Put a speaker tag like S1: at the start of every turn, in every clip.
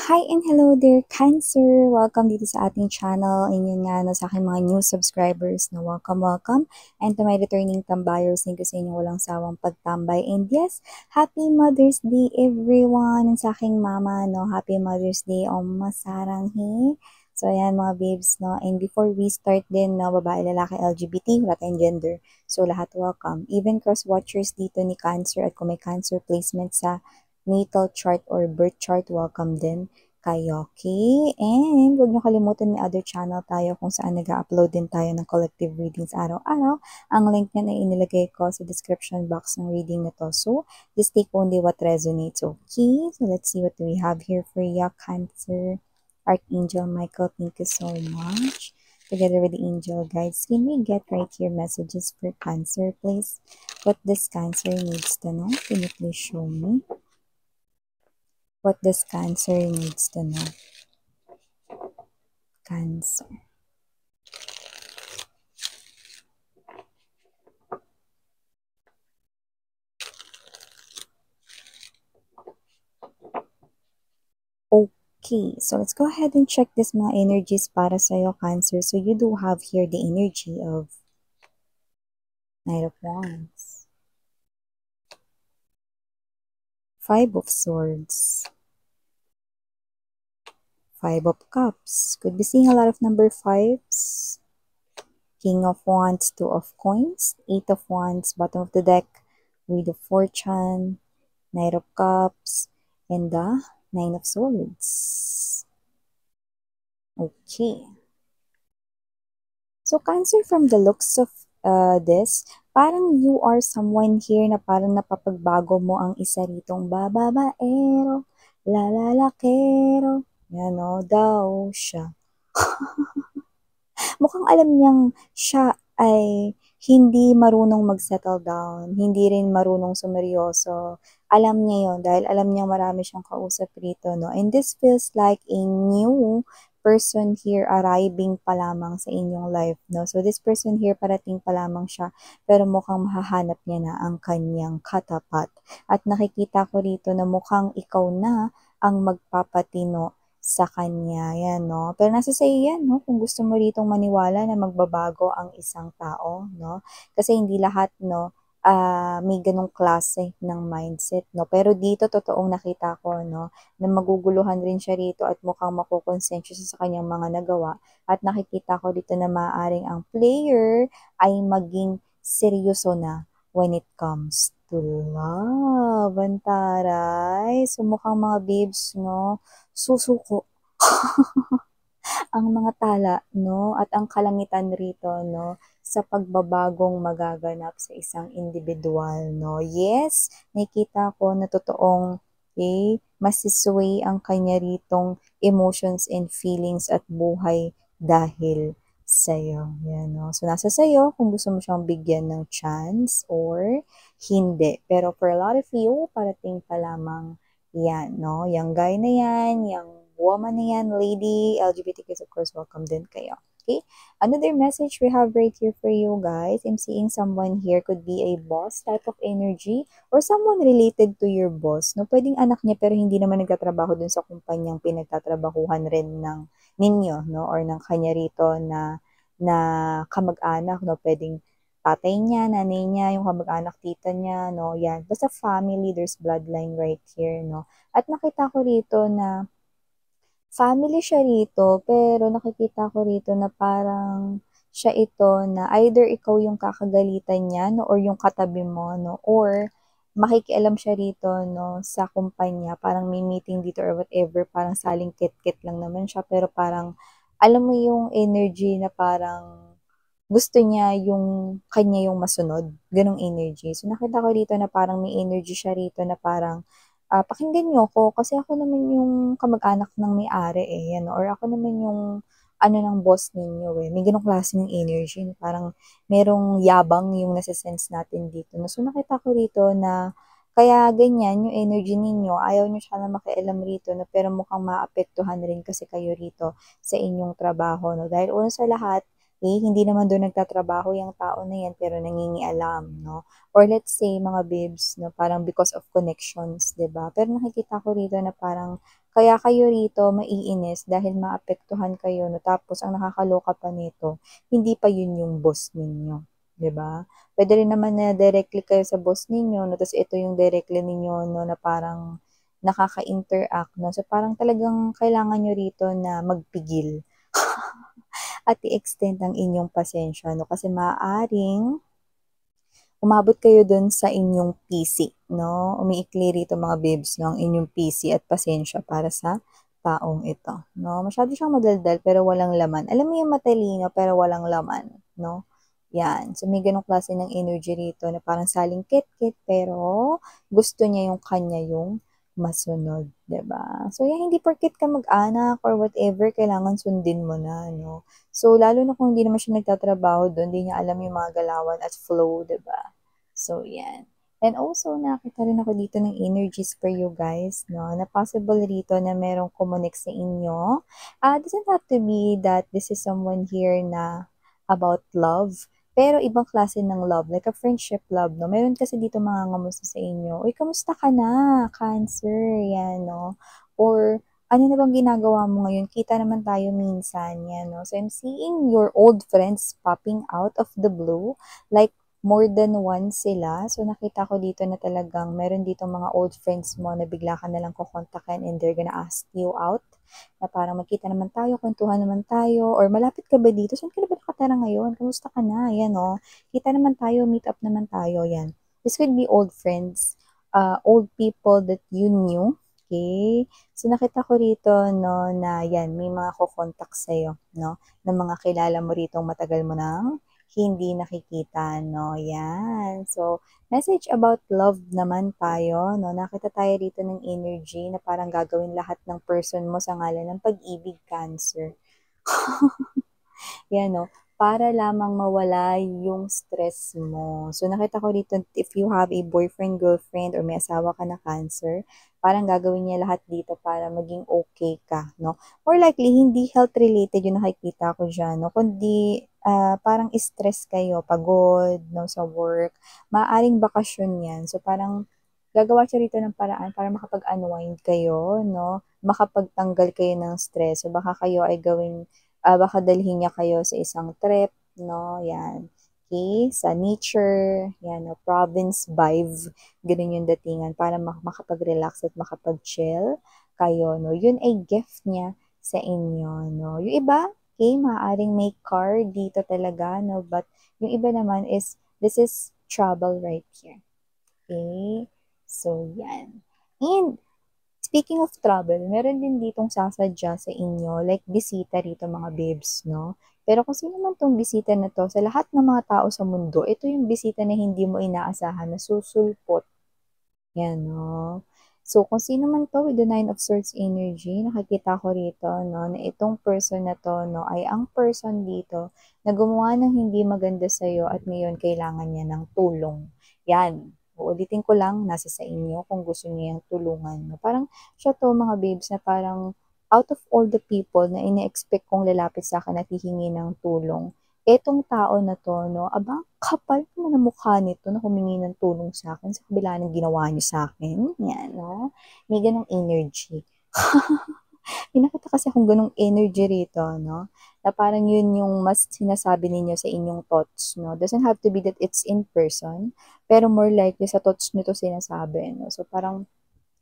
S1: Hi and hello dear Cancer! Welcome dito sa ating channel and yun nga no, sa aking mga new subscribers na welcome. And to my returning tambayers, thank you sa inyong walang sawang pagtambay. And yes, Happy Mother's Day everyone! And sa aking mama, no, Happy Mother's Day Oma Saranghe! So ayan mga babes, no, and before we start din, no, babae, lalaki, LGBT, wala tayong gender. So lahat welcome. Even cross-watchers dito ni Cancer at kung may Cancer placement sa natal chart or birth chart, welcome din kayo, okay? And huwag niyo kalimutan, may other channel tayo kung saan nag-upload din tayo ng collective readings araw-araw. Ang link niyan ay inilagay ko sa description box ng reading na to. So, just take only what resonates, okay? So, let's see what we have here for you, Cancer. Archangel Michael, thank you so much. Together with the angel guides, can we get right here messages for Cancer, please? What this Cancer needs to know? Can you please show me what this Cancer needs to know? Cancer. Okay, so let's go ahead and check this mga energies para sa'yo, Cancer. So you do have here the energy of Knight of Wands, Five of Swords, Five of Cups. Could be seeing a lot of number fives. King of Wands, Two of Coins, Eight of Wands, bottom of the deck, Wheel of Fortune, Knight of Cups, and the Nine of Swords. Okay. So, Cancer, from the looks of this, parang you are someone here na parang napapagbago mo ang isa ritong bababaero, lalalakero, yan o, daw siya. Mukhang alam niyang siya ay hindi marunong mag-settle down, hindi rin marunong sumeryoso. Alam niya yon dahil alam niyang marami siyang kausap rito, no? And this feels like a new person here arriving pa lamang sa inyong life, no? So this person here parating pa lamang siya, pero mukhang mahahanap niya na ang kanyang katapat. At nakikita ko rito na mukhang ikaw na ang magpapatino sa kanya, yan, no? Pero nasa sa'yo yan, no? Kung gusto mo ritong maniwala na magbabago ang isang tao, no? Kasi hindi lahat, no, may ganong klase ng mindset, no? Pero dito, totoong nakita ko, no, na maguguluhan rin siya rito at mukhang makukonsensya siya sa kanyang mga nagawa. At nakikita ko dito na maaaring ang player ay maging seryoso na when it comes to love. Antaray. So, mukhang mga babes, no, susuko ang mga tala, no, at ang kalangitan rito, no, sa pagbabagong magaganap sa isang individual, no. Yes, nakita ko na totoong masisway ang kanya ritong emotions and feelings at buhay dahil sa'yo. Yan, no. So, nasa sa'yo kung gusto mo siyang bigyan ng chance or hindi. Pero for a lot of you, parating pa lamang yan, no? Yung guy na yan, yung woman na yan, lady, LGBTQs, of course, welcome din kayo. Okay? Another message we have right here for you guys. I'm seeing someone here could be a boss type of energy or someone related to your boss. No? Pwedeng anak niya pero hindi naman nagtatrabaho dun sa kumpanyang pinagtatrabahuhan rin ng ninyo, no? Or ng kanya rito na kamag-anak, no? Pwedeng tatay niya, nanay niya, yung kamag-anak, tita niya, no? Yan. Basta family, there's bloodline right here, no? At nakita ko rito na family siya rito, pero nakikita ko rito na parang siya ito na either ikaw yung kakagalitan niya, no? Or yung katabi mo, no? Or makikialam siya rito, no? Sa kumpanya, parang may meeting dito or whatever, parang saling kit-kit lang naman siya, pero parang alam mo yung energy na parang gusto niya yung kanya yung masunod, ganong energy. So, nakita ko dito na parang may energy siya rito na parang, pakinggan niyo ako kasi ako naman yung kamag-anak ng may-ari eh, yan, or ako naman yung ano ng boss ninyo eh. May ganong klase ng energy, parang merong yabang yung nasa-sense natin dito. No? So, nakita ko rito na kaya ganyan yung energy ninyo, ayaw niyo siya na makialam rito, no? Pero mukhang maapektuhan rin kasi kayo rito sa inyong trabaho. No? Dahil una sa lahat, hindi naman doon nagtatrabaho yung tao na yan pero nangingialam, no? Or let's say mga babes, no, parang because of connections, 'di ba? Pero nakikita ko rito na parang Kaya kayo rito maiinis dahil maapektuhan kayo 'no, tapos ang nakakaloka pa nito, hindi pa yun yung boss ninyo, 'di ba? Puwede rin naman na directly kayo sa boss ninyo 'no, ta's ito yung directly ninyo 'no, na parang nakaka-interact 'no. So, parang talagang kailangan niyo rito na magpigil at i-extend ang inyong pasensya 'no, kasi maaaring umabot kayo dun sa inyong PC 'no, umiikli rito mga babes 'no, ang inyong PC at pasensya para sa taong ito 'no. Masyado siyang madaldal pero walang laman. Alam mo yung matalino pero walang laman 'no, 'yan. So, may gano'ng klase ng energy rito na parang saling kit-kit pero gusto niya yung kanya yung masunod, 'di ba? So, 'yan hindi porket kamag-anak or whatever kailangan sundin mo na 'no. So, lalo na kung hindi naman siya nagtatrabaho dun, 'di niya alam yung mga galawan at flow, 'di ba? So, yan. And also, nakita rin ako dito ng energies for you guys, no? Na possible rito na merong kumunik sa inyo. Doesn't have to be that this is someone here na about love. Pero ibang klase ng love, like a friendship love, no? Meron kasi dito mga ngamusta sa inyo. Uy, kamusta ka na? Cancer, yan, no? Or, ano na bang ginagawa mo ngayon? Kita naman tayo minsan, yan, no? So, I'm seeing your old friends popping out of the blue. Like, more than one sila. So, nakita ko dito na talagang meron dito mga old friends mo na bigla ka nalang kukontakin and they're gonna ask you out. Na parang magkita naman tayo, kwentuhan naman tayo, or malapit ka ba dito? Saan ka na ba nakatira ngayon? Kamusta ka na? Yan o. Kita naman tayo, meet up naman tayo. Yan. This could be old friends, old people that you knew. Okay? So, nakita ko rito, no, na yan, may mga kukontak sa'yo, no, na mga kilala mo rito matagal mo nang hindi nakikita, no? Yan. So, message about love naman tayo, no? Nakita tayo dito ng energy na parang gagawin lahat ng person mo sa ngalan ng pag-ibig, Cancer. Yan, no? Para lamang mawala yung stress mo. So, nakita ko dito, if you have a boyfriend, girlfriend, or may asawa ka na Cancer, parang gagawin niya lahat dito para maging okay ka, no? More likely, hindi health-related yung nakikita ko dyan, no? Kundi, parang stress kayo, pagod, no, sa work. Maaring bakasyon yan. So, parang gagawa siya rito ng paraan para makapag-unwind kayo, no? Makapagtanggal kayo ng stress. So, baka kayo ay baka dalhin niya kayo sa isang trip, no? Yan. Okay? Sa nature, yan, no? Province vibe, ganun yung datingan para makapag-relax at makapag-chill kayo, no? Yun ay gift niya sa inyo, no? Yung iba, okay, maaaring may car dito talaga, no? But yung iba naman is, this is trouble right here. Okay? So, yan. And, speaking of trouble, meron din ditong sasadya sa inyo, like bisita rito mga babes, no? Pero kung sino man tong bisita na to, sa lahat ng mga tao sa mundo, ito yung bisita na hindi mo inaasahan na susulpot. Yan, no? So, kung sino man to with the Nine of Swords energy, nakikita ko rito, no, na itong person na to, no, ay ang person dito na gumawa ng hindi maganda sa'yo at ngayon kailangan niya ng tulong. Yan. Uulitin ko lang, nasa sa inyo kung gusto niya yung tulungan. No? Parang siya to, mga babes, na parang out of all the people na ina-expect kong lalapit sa akin at hihingi ng tulong, etong tao na to, no, aba, kapal naman ang mukha nito na humingi ng tulong sa akin sa kabila ng ginawa niyo sa akin. Yan, no? May ganong energy. May nakita kasi akong ganong energy rito, no? Na parang yun yung mas sinasabi ninyo sa inyong thoughts, no? Doesn't have to be that it's in person, pero more likely sa thoughts nyo to sinasabi, no? So parang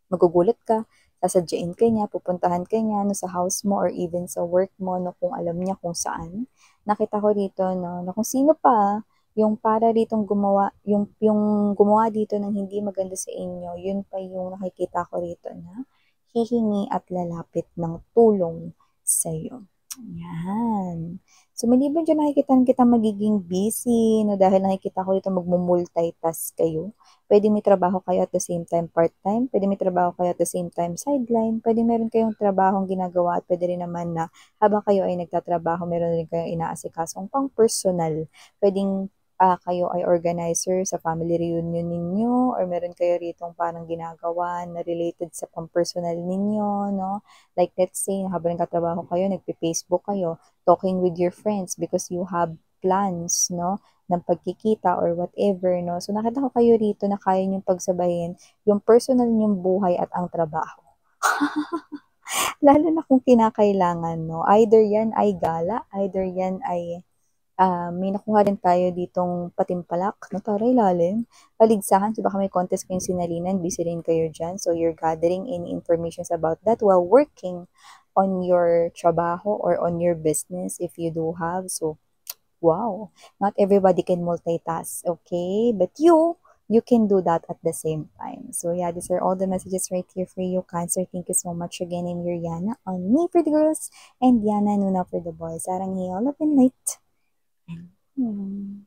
S1: magugulat ka, sasadyain ka niya, pupuntahan ka niya no, sa house mo or even sa work mo no, kung alam niya kung saan. Nakita ko dito no, na kung sino pa yung para ditong gumawa, yung gumawa dito ng hindi maganda sa inyo, yun pa yung nakikita ko rito na hihingi at lalapit ng tulong sa'yo. Yan. So, maliban dyan nakikita kita magiging busy, no, dahil nakikita ko dito magmumultitask kayo. Pwede may trabaho kayo at the same time part-time, pwede may trabaho kayo at the same time sideline, pwede meron kayong trabahong ginagawa at pwede rin naman na habang kayo ay nagtatrabaho, meron rin kayong inaasikasong pang-personal. Pwedeng kayo ay organizer sa family reunion ninyo or meron kayo ritong parang ginagawa na related sa pang-personal ninyo, no? Like let's say, habang nagtatrabaho kayo, nagpe-Facebook kayo, talking with your friends because you have plans, no? Ng pagkikita or whatever, no? So, nakita ko kayo rito na kaya niyong pagsabayin yung personal niyong buhay at ang trabaho. Lalo na kung kinakailangan 'no, either yan ay gala, either yan ay, may nakuha rin tayo ditong patimpalak 'no, taray lalim, paligsahan, so baka may contest kayong sinalinan, busy rin kayo diyan, so you're gathering any informations about that while working on your trabaho or on your business if you do have. So wow, not everybody can multitask, okay? But you can do that at the same time. So yeah, these are all the messages right here for you, Cancer. Thank you so much again. I'm Yuriana on Me for the Girls and Yana Nuna for the Boys. Sarang all love and light. Hmm.